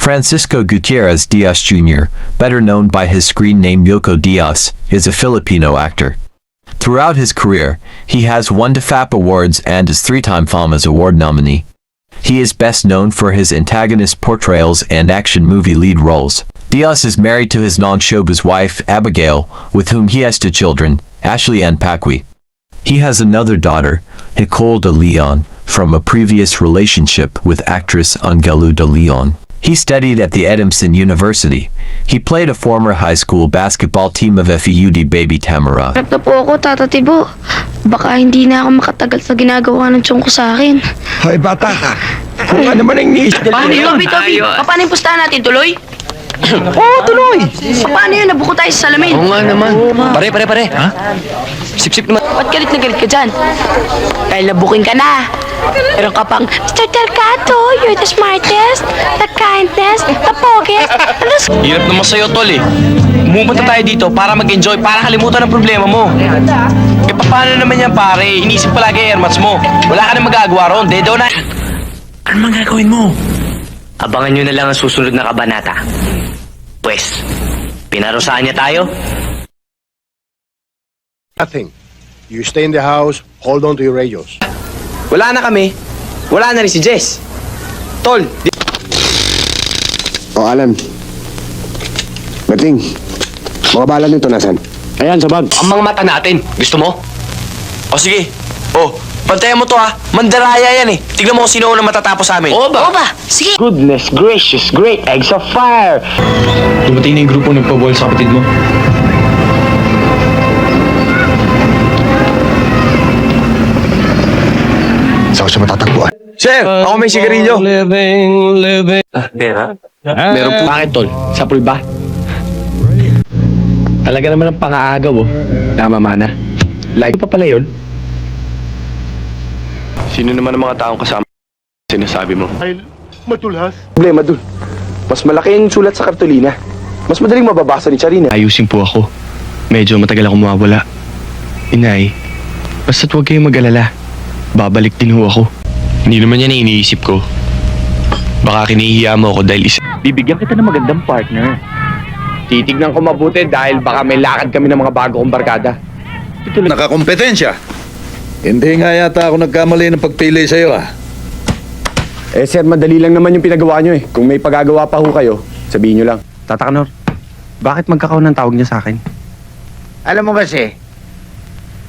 Francisco Gutierrez Diaz Jr., better known by his screen name Yoko Diaz, is a Filipino actor. Throughout his career, he has won DeFap Awards and is three-time FAMAS Award nominee. He is best known for his antagonist portrayals and action movie lead roles. Diaz is married to his non-showbiz wife, Abigail, with whom he has two children, Ashley and Paqui. He has another daughter, Nicole de Leon, from a previous relationship with actress Angelu de Leon. He studied at the Edimson University. He played a former high school basketball team of FEUD Baby Tamara. Harap na po ako, Tata Tibo. Baka hindi na ako makatagal sa ginagawa ng tiyong ko sa akin. Hoy, bata ka. Kung ano man ang niisip Paano yun, Toby? Paano yung pustahan natin? Tuloy? Oo, tuloy. Paano yun? Nabuko tayo sa salamin. Oo nga naman. Pare. Ha? Sip-sip naman. Ba't galit na galit ka dyan? Dahil nabukin ka na. Meron ka pang, Mr. Delgado, you're the smartest, the kindest, the pogest. Hirap naman sa'yo, tol eh. Pumunta tayo dito para mag-enjoy, para kalimutan ang problema mo. Eh, paano naman yan, pare? Inisip palagi airmats mo. Wala ka na magagawa ron. Dedo na. Ano mang gagawin mo? Abangan nyo na lang ang susunod na kabanata. Pwes, pinarusahan niya tayo? Nothing. You stay in the house, hold on to your radios. Wala na kami. Wala na rin si Jess. Tol, O, Alan. Berting, mga bala nito nasan? Ayan, sa bag. ang mga mata natin. Gusto mo? O sige. O, pantayan mo to ha. Mandaraya yan eh. Tignan mo kung sino unang matatapos sa amin. Oo ba? Sige. Goodness gracious, great eggs of fire! Dumating na yung grupo nagpabol sa kapatid mo. Saan ko siya matatagpuan? Sir, ako may sigarilyo. Pera? Meron po. Bakit, tol? Sa pool ba? Talaga naman ang pang-aagaw, oh. Namamana. Like pa pala yun? Sino naman ang mga taong kasama sinasabi mo? Problema dun. Mas malaki yung sulat sa kartolina. Mas madaling mababasa ni Charina. Ayusin po ako. Medyo matagal ako mawawala. Inay, basta't huwag kayong mag-alala. Babalik din ho ako. Hindi naman yan ang iniisip ko. Baka kinihiya mo ako dahil isa. Bibigyan kita ng magandang partner. Titignan ko mabuti dahil baka may lakad kami ng mga bago kong barkada. Nakakompetensya. Hindi nga yata ako nagkamali ng pagpili sa'yo ah. Eh sir, madali lang naman yung pinagawa nyo eh. Kung may pagagawa pa ho kayo, sabihin nyo lang. Tata Kanor, bakit magkakaon ng tawag niya sa akin? Alam mo kasi,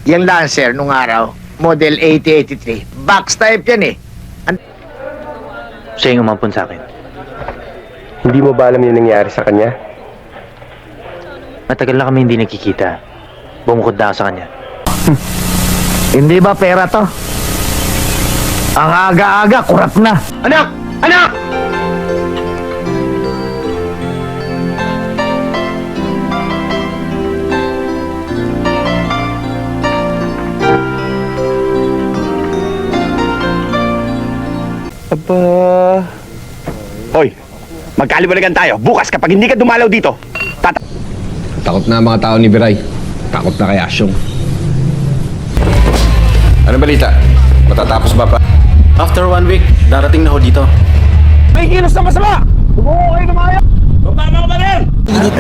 yung Lancer nung araw, model 8083, box type yan eh. Siya yung umampun sa akin. Hindi mo ba alam yung nangyari sa kanya? Matagal na kami hindi nagkikita. Bumukod na ako sa kanya. Hindi ba pera to? Ang aga-aga, kurap na. Anak! Anak! Aba... Hoy! Magkaliwanagan tayo. Bukas kapag hindi ka dumalaw dito, Takot na ang mga tao ni Biray. Takot na kay Asyong. Ano balita? Matatapos ba pa? After 1 week, darating na ho dito. may kilos na masama! Bumuko kayo ng mga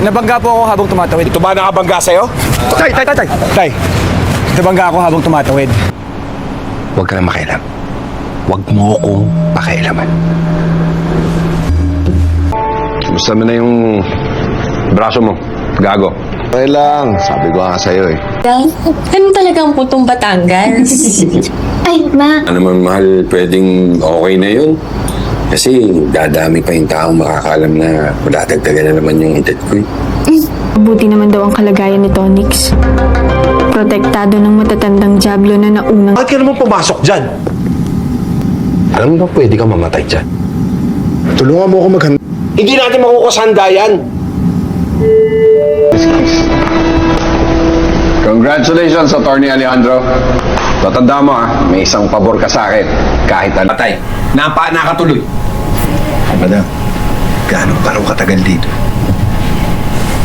Nabangga po ako habang tumatawid. Ito ba nakabangga sa'yo? Tay! Tay! Nabangga ako habang tumatawid. Huwag ka na makialam. Huwag mo akong pakialaman. Gusto mo na yung braso mo. Gago. Okay lang. Sabi ko nga sa'yo eh. Ganun talaga ang putong Batangas. Ay, ma. Ano naman mahal, pwedeng okay na yun. Kasi dadami pa yung taong makakalam na madadagdagan na naman yung edad ko eh. Buti naman daw ang kalagayan ni Tonix. Protektado ng matatandang Diablo na naunang... Bakit ka naman pumasok dyan? Alam mo ba pwede ka mamatay dyan? Tulungan mo ako maghanda. Hindi natin makukasanda yan. Congratulations, Attorney Alejandro. Tatanda mo may isang pabor ka sa akin. Kahit ano. Patay. Nakatuloy. Madam, gaano pa raw katagal dito?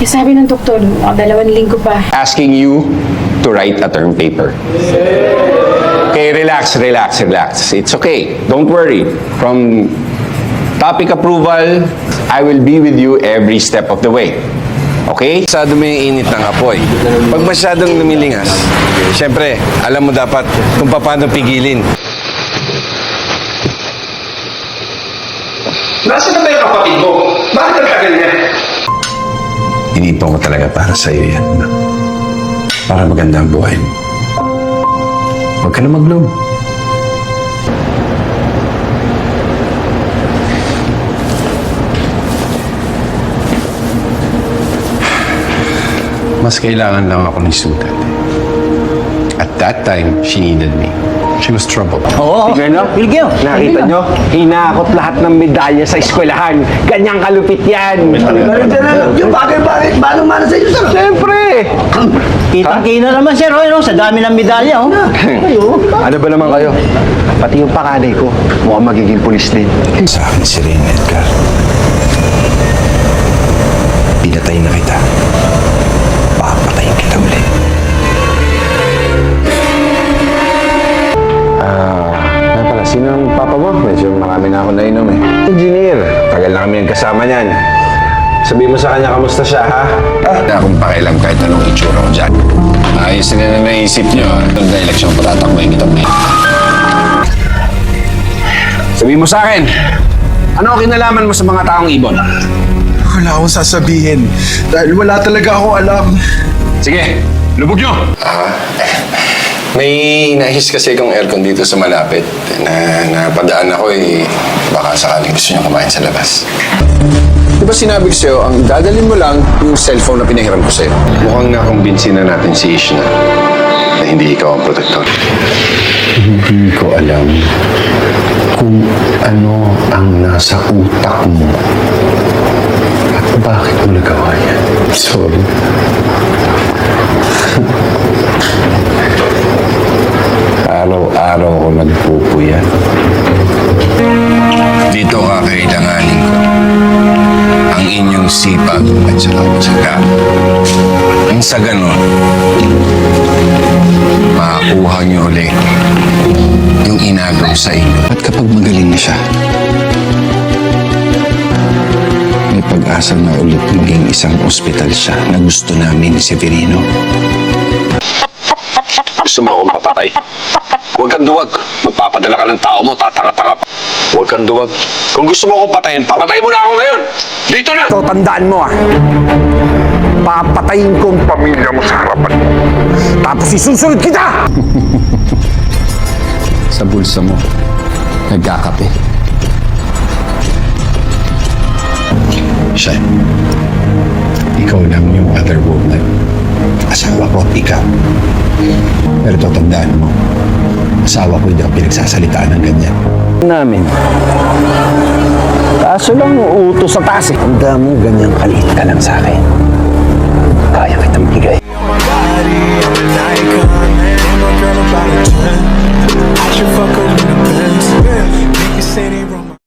Eh, sabi ng doktor, 2 linggo pa. Asking you to write a term paper. Okay, relax. It's okay. Don't worry. From topic approval, I will be with you every step of the way. Okay? Masyado mo yung init ng apoy. Pag masyadong lumilingas, siyempre, alam mo dapat kung paano pigilin. Nasaan na ba yung kapatid mo? Bakit nagkaganyan? Iniipon ko talaga para sa'yo yan. Para maganda ang buhay mo. Huwag ka na mag-bloom. Mas kailangan lang ako ni Sudat. At that time, she needed me. She was troubled. Oo. Tignan nyo. Nakita nyo? Hinakot lahat ng medalya sa eskwelahan. Ganyang kalupit yan. Yung bagay-bagay, paano-mano sa inyo, sir? Siyempre. Kitang-kina naman, sir, sa dami ng medalya, Ano ba naman kayo? Pati yung panganay ko, mukhang magiging pulis din. Sa akin si Rene, Edgar. Pinatay na kita. Papatayin kita ulit. Sino ang papa mo? Medyo marami na ako nainom eh. Engineer. Tagal na kami kasama niyan. Sabihin mo sa kanya, kamusta siya, ha? Wala akong pakialam kahit anong itsura ko dyan. Ayos na naisip nyo. Doon na eleksyon ko tatakbuhin kitang may. Sabihin mo sa akin, ano ang kinalaman mo sa mga taong ibon? Wala akong sasabihin. Dahil wala talaga akong alam. Sige, lubog nyo! May nahis kasi akong aircon dito sa malapit na napadaan ako eh. Baka sakaling gusto niyo kumain sa labas. Di ba sinabi ko sa'yo, ang dadalhin mo lang yung cellphone na pinahiram ko sa'yo? Mukhang nakumbinsin na natin si Ishna na hindi ikaw ang protector. Hindi ko alam kung ano ang nasa utak mo at bakit mo nagawa yan. Sorry. Araw-araw ko nagpupuyat. Dito kakailanganin ko ang inyong sipag at saka tiyaga. Ang sa ganon, makakuha niyo ulit yung inagaw sa inyo. At kapag magaling na siya, may pag-asa na ulit maging isang ospital siya na gusto namin si Severino. Gusto mo akong papatay? Huwag kang duwag. Magpapadala ka ng tao mo, tatanga-tanga pa. Huwag kang duwag. Kung gusto mo akong patayin, papatay mo na ako ngayon! Dito na! So, tandaan mo papatayin ko ang pamilya mo sa harapan mo. Tapos isusunod kita! Sa bulsa mo, nagkakape. Siya, ikaw lang yung other woman. Asawa ko, ikaw. Pero tandaan mo, asawa ko hindi ako pinagsasalitaan ng ganyan. Namin. Kaso lang utos sa taas eh. Ang damo ganyang kaliit ka lang sa akin. Kaya kitang bigay. I should fuck